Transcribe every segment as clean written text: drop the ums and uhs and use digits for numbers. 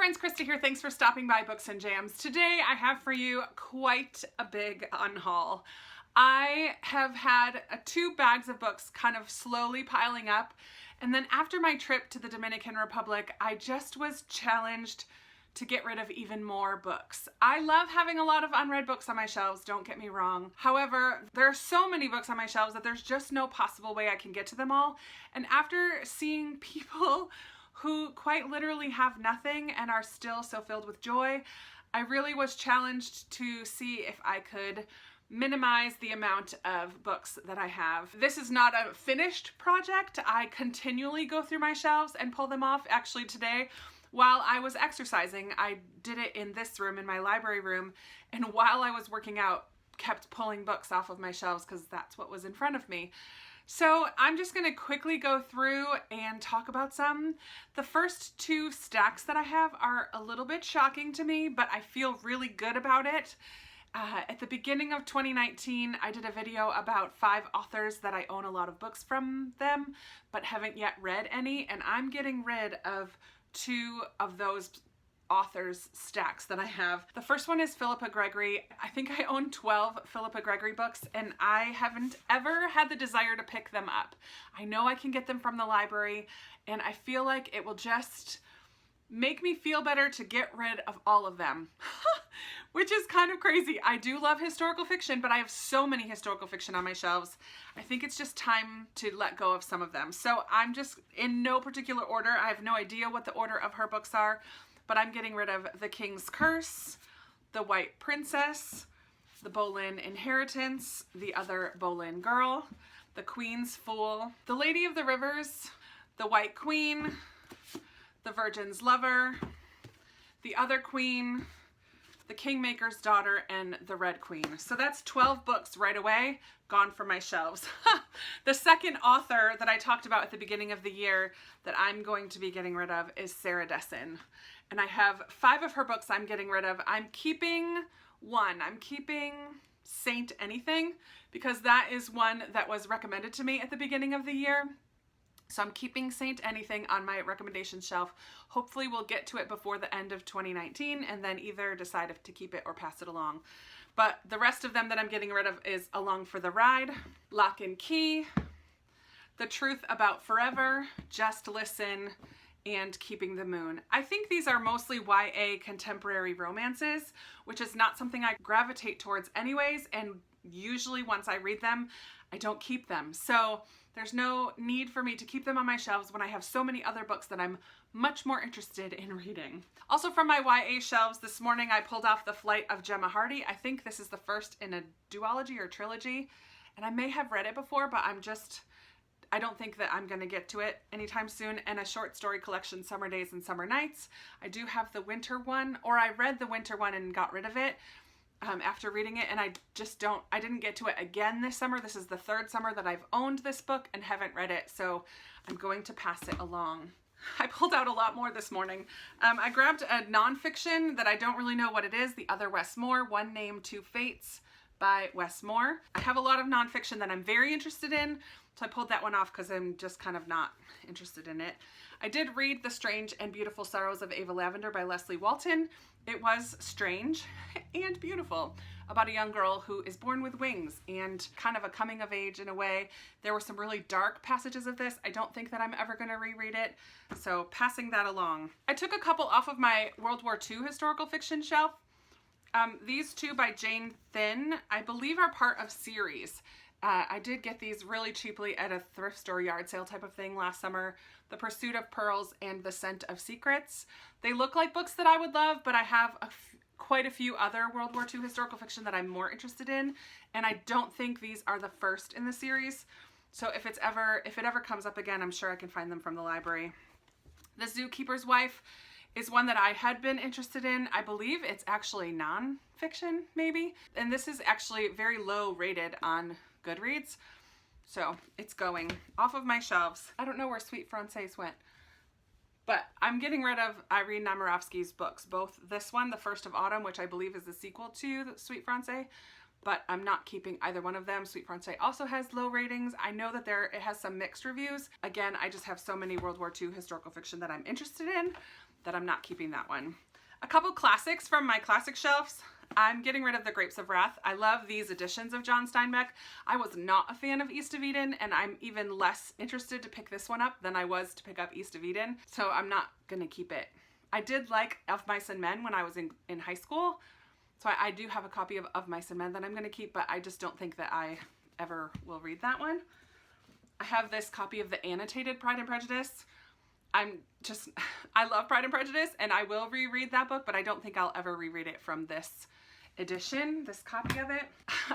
friends, Krista here. Thanks for stopping by Books and Jams. Today I have for you quite a big unhaul. I have had 2 bags of books kind of slowly piling up, and then after my trip to the Dominican Republic, I just was challenged to get rid of even more books. I love having a lot of unread books on my shelves, don't get me wrong. However, there are so many books on my shelves that there's just no possible way I can get to them all. And after seeing people who quite literally have nothing and are still so filled with joy, I really was challenged to see if I could minimize the amount of books that I have. This is not a finished project. I continually go through my shelves and pull them off. Actually today, while I was exercising, I did it in this room, in my library room, and while I was working out, kept pulling books off of my shelves because that's what was in front of me. So I'm just going to quickly go through and talk about some. The first 2 stacks that I have are a little bit shocking to me, but I feel really good about it. At the beginning of 2019, I did a video about 5 authors that I own a lot of books from them, but haven't yet read any, and I'm getting rid of 2 of those authors stacks that I have. The first one is Philippa Gregory. I think I own 12 Philippa Gregory books, and I haven't ever had the desire to pick them up. I know I can get them from the library, and I feel like it will just make me feel better to get rid of all of them. Which is kind of crazy. I do love historical fiction, but I have so many historical fiction on my shelves. I think it's just time to let go of some of them. So I'm just in no particular order. I have no idea what the order of her books are, but I'm getting rid of The King's Curse, The White Princess, The Boleyn Inheritance, The Other Boleyn Girl, The Queen's Fool, The Lady of the Rivers, The White Queen, The Virgin's Lover, The Other Queen, The Kingmaker's Daughter, and The Red Queen. So that's 12 books right away, gone from my shelves. The second author that I talked about at the beginning of the year that I'm going to be getting rid of is Sarah Dessen. And I have 5 of her books I'm getting rid of. I'm keeping one. I'm keeping Saint Anything because that is one that was recommended to me at the beginning of the year. So I'm keeping Saint Anything on my recommendation shelf. Hopefully we'll get to it before the end of 2019 and then either decide if to keep it or pass it along. But the rest of them that I'm getting rid of is Along for the Ride, Lock and Key, The Truth About Forever, Just Listen, and Keeping the Moon. I think these are mostly YA contemporary romances, which is not something I gravitate towards anyways, and usually once I read them, I don't keep them. So there's no need for me to keep them on my shelves when I have so many other books that I'm much more interested in reading. Also from my YA shelves this morning, I pulled off The Flight of Gemma Hardy. I think this is the first in a duology or trilogy, and I may have read it before, but I don't think that I'm gonna get to it anytime soon. And a short story collection, Summer Days and Summer Nights. I do have the winter one, or I read the winter one and got rid of it after reading it, and I didn't get to it again this summer. This is the 3rd summer that I've owned this book and haven't read it, so I'm going to pass it along. I pulled out a lot more this morning. I grabbed a nonfiction that I don't really know what it is, The Other Wes Moore, One Name, Two Fates by Wes Moore. I have a lot of nonfiction that I'm very interested in, so I pulled that one off because I'm just kind of not interested in it. I did read The Strange and Beautiful Sorrows of Ava Lavender by Leslie Walton. It was strange and beautiful, about a young girl who is born with wings and kind of a coming of age in a way. There were some really dark passages of this. I don't think that I'm ever going to reread it, so passing that along. I took a couple off of my World War II historical fiction shelf. These 2 by Jane Thin, I believe are part of series. I did get these really cheaply at a thrift store yard sale type of thing last summer. The Pursuit of Pearls and The Scent of Secrets. They look like books that I would love, but I have quite a few other World War II historical fiction that I'm more interested in, and I don't think these are the first in the series. So if it ever comes up again, I'm sure I can find them from the library. The Zookeeper's Wife is one that I had been interested in. I believe it's actually non-fiction, maybe. And this is actually very low rated on Goodreads, so it's going off of my shelves. I don't know where Sweet Francaise went, but I'm getting rid of Irene Namirovsky's books, both this one, The First of Autumn, which I believe is the sequel to Sweet Francaise, but I'm not keeping either one of them. Sweet Francaise also has low ratings. I know that it has some mixed reviews. Again, I just have so many World War II historical fiction that I'm interested in that I'm not keeping that one. A couple classics from my classic shelves. I'm getting rid of the Grapes of Wrath. I love these editions of John Steinbeck. I was not a fan of East of Eden, and I'm even less interested to pick this one up than I was to pick up East of Eden, so I'm not gonna keep it. I did like Of Mice and Men when I was in high school, so I do have a copy of Mice and Men that I'm gonna keep, but I just don't think that I ever will read that one. I have this copy of the annotated Pride and Prejudice. I love Pride and Prejudice, and I will reread that book, but I don't think I'll ever reread it from this edition, this copy of it.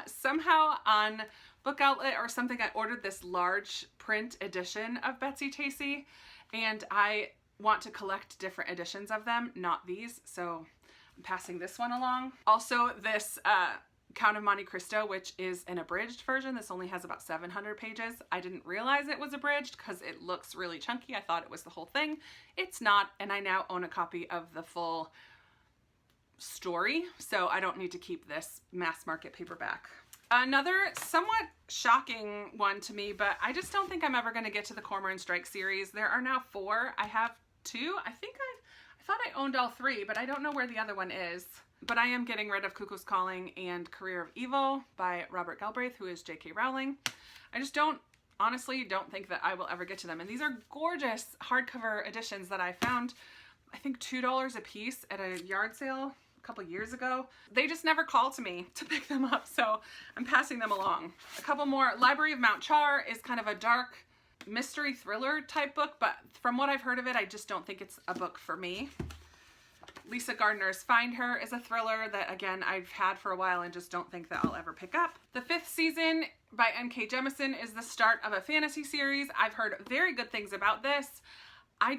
Somehow on Book Outlet or something, I ordered this large print edition of Betsy Tacy, and I want to collect different editions of them, not these, so I'm passing this one along. Also, this Count of Monte Cristo, which is an abridged version. This only has about 700 pages. I didn't realize it was abridged because it looks really chunky. I thought it was the whole thing. It's not, and I now own a copy of the full story, so I don't need to keep this mass market paperback. Another somewhat shocking one to me, but I just don't think I'm ever going to get to the Cormoran Strike series. There are now 4. I have 2. I thought I owned all 3, but I don't know where the other one is. But I am getting rid of Cuckoo's Calling and Career of Evil by Robert Galbraith, who is J.K. Rowling. I just honestly don't think that I will ever get to them. And these are gorgeous hardcover editions that I found, I think $2 a piece at a yard sale a couple years ago. They just never call to me to pick them up, so I'm passing them along. A couple more. Library of Mount Char is kind of a dark mystery thriller type book, but from what I've heard of it, I just don't think it's a book for me. Lisa Gardner's Find Her is a thriller that, again, I've had for a while and just don't think that I'll ever pick up. The 5th season by N.K. Jemisin is the start of a fantasy series. I've heard very good things about this. I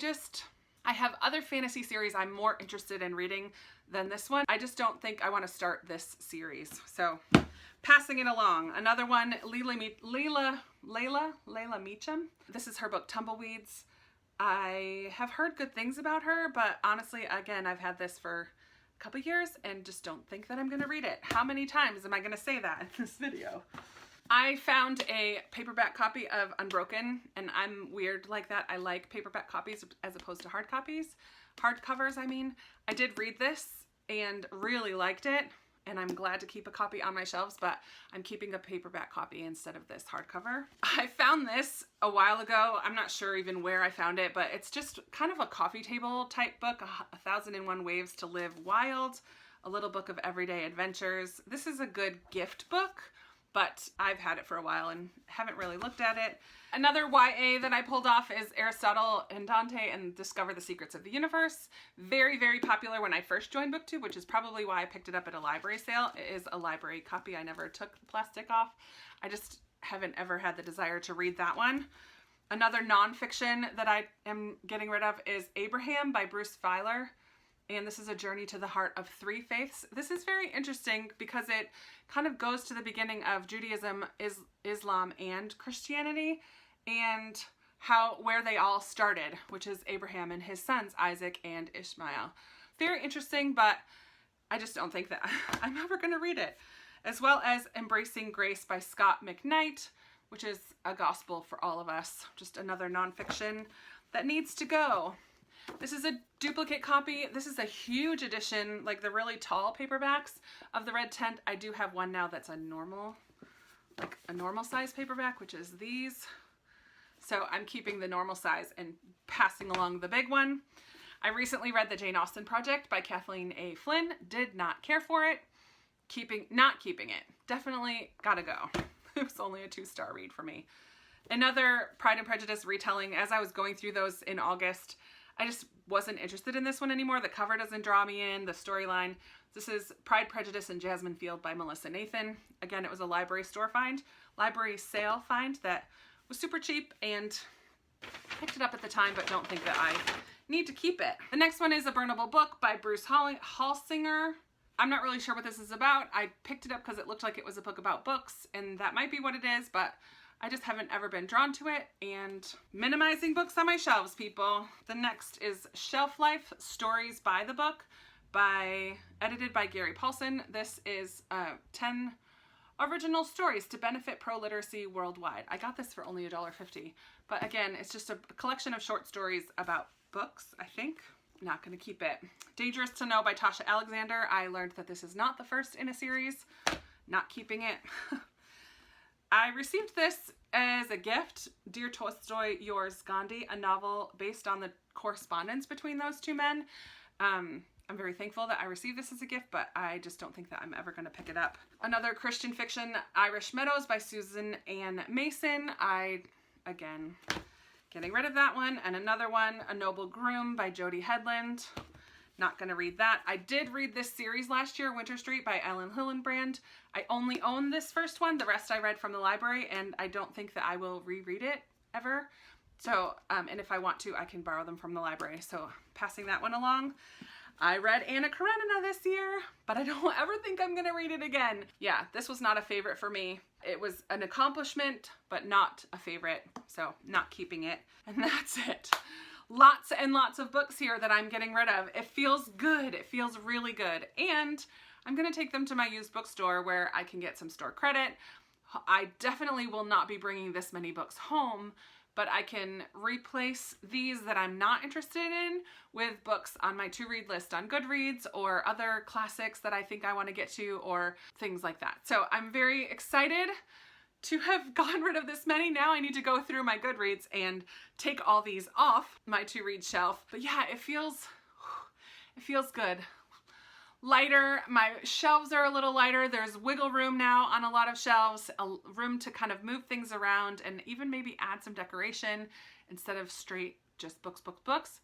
have other fantasy series I'm more interested in reading than this one. I just don't think I want to start this series. So, passing it along. Another one, Layla Meacham. This is her book, Tumbleweeds. I have heard good things about her, but honestly, again, I've had this for a couple years and just don't think that I'm going to read it. How many times am I going to say that in this video? I found a paperback copy of Unbroken, and I'm weird like that. I like paperback copies as opposed to hardcovers, I mean. I did read this and really liked it, and I'm glad to keep a copy on my shelves, but I'm keeping a paperback copy instead of this hardcover. I found this a while ago. I'm not sure even where I found it, but it's just kind of a coffee table type book, 1001 Ways to Live Wild, a little book of everyday adventures. This is a good gift book, but I've had it for a while and haven't really looked at it. Another YA that I pulled off is Aristotle and Dante and Discover the Secrets of the Universe. Very, very popular when I first joined BookTube, which is probably why I picked it up at a library sale. It is a library copy. I never took the plastic off. I just haven't ever had the desire to read that one. Another nonfiction that I am getting rid of is Abraham by Bruce Feiler. And this is a journey to the heart of 3 faiths. This is very interesting because it kind of goes to the beginning of Judaism, Islam, and Christianity, and where they all started, which is Abraham and his sons, Isaac and Ishmael. Very interesting, but I just don't think that I'm ever going to read it. As well as Embracing Grace by Scott McKnight, which is a gospel for all of us. Just another nonfiction that needs to go. This is a duplicate copy. This is a huge edition, like the really tall paperbacks of The Red Tent. I do have one now that's a normal size paperback, which is these. So I'm keeping the normal size and passing along the big one. I recently read The Jane Austen Project by Kathleen A. Flynn. Did not care for it. Not keeping it. Definitely gotta go. It was only a 2-star read for me. Another Pride and Prejudice retelling. As I was going through those in August, I just wasn't interested in this one anymore. The cover doesn't draw me in, the storyline. This is Pride, Prejudice, and Jasmine Field by Melissa Nathan. Again, it was a library sale find that was super cheap, and picked it up at the time, but don't think that I need to keep it. The next one is A Burnable Book by Bruce Halsinger. I'm not really sure what this is about. I picked it up because it looked like it was a book about books, and that might be what it is, but I just haven't ever been drawn to it, and minimizing books on my shelves, people. The next is Shelf Life, Stories by the Book, edited by Gary Paulson. This is 10 original stories to benefit pro-literacy worldwide. I got this for only $1.50, but again, it's just a collection of short stories about books, I think. not going to keep it. Dangerous to Know by Tasha Alexander. I learned that this is not the first in a series. Not keeping it. I received this as a gift. Dear Tolstoy, Yours, Gandhi, a novel based on the correspondence between those two men. I'm very thankful that I received this as a gift, but I just don't think that I'm ever going to pick it up. Another Christian fiction, Irish Meadows by Susan Ann Mason. Again, getting rid of that one. And another one, A Noble Groom by Jody Headland. Not going to read that. I did read this series last year, Winter Street by Ellen Hillenbrand. I only own this first one. The rest I read from the library, and I don't think that I will reread it ever. So, and if I want to, I can borrow them from the library. So, passing that one along. I read Anna Karenina this year, but I don't ever think I'm going to read it again. Yeah, this was not a favorite for me. It was an accomplishment, but not a favorite, so not keeping it. And that's it. Lots and lots of books here that I'm getting rid of. It feels good. It feels really good. And I'm going to take them to my used bookstore where I can get some store credit. I definitely will not be bringing this many books home, but I can replace these that I'm not interested in with books on my to-read list on Goodreads or other classics that I think I want to get to or things like that. So I'm very excited to have gotten rid of this many. Now I need to go through my Goodreads and take all these off my to-read shelf. But yeah, it feels good. Lighter. My shelves are a little lighter. There's wiggle room now on a lot of shelves, a room to kind of move things around and even maybe add some decoration instead of straight just books, books, books.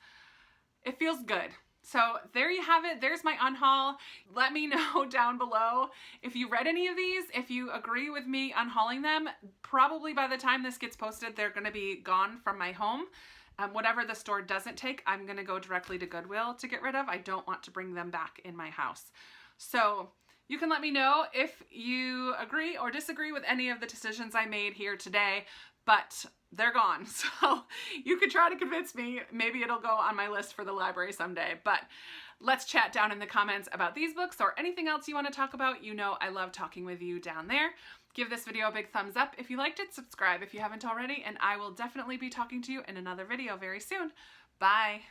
It feels good. So there you have it. There's my unhaul. Let me know down below if you read any of these, if you agree with me unhauling them. Probably by the time this gets posted, they're going to be gone from my home. Whatever the store doesn't take, I'm going to go directly to Goodwill to get rid of. I don't want to bring them back in my house. So you can let me know if you agree or disagree with any of the decisions I made here today, but they're gone. So you could try to convince me. Maybe it'll go on my list for the library someday, but let's chat down in the comments about these books or anything else you want to talk about. You know I love talking with you down there. Give this video a big thumbs up if you liked it, subscribe if you haven't already, and I will definitely be talking to you in another video very soon. Bye!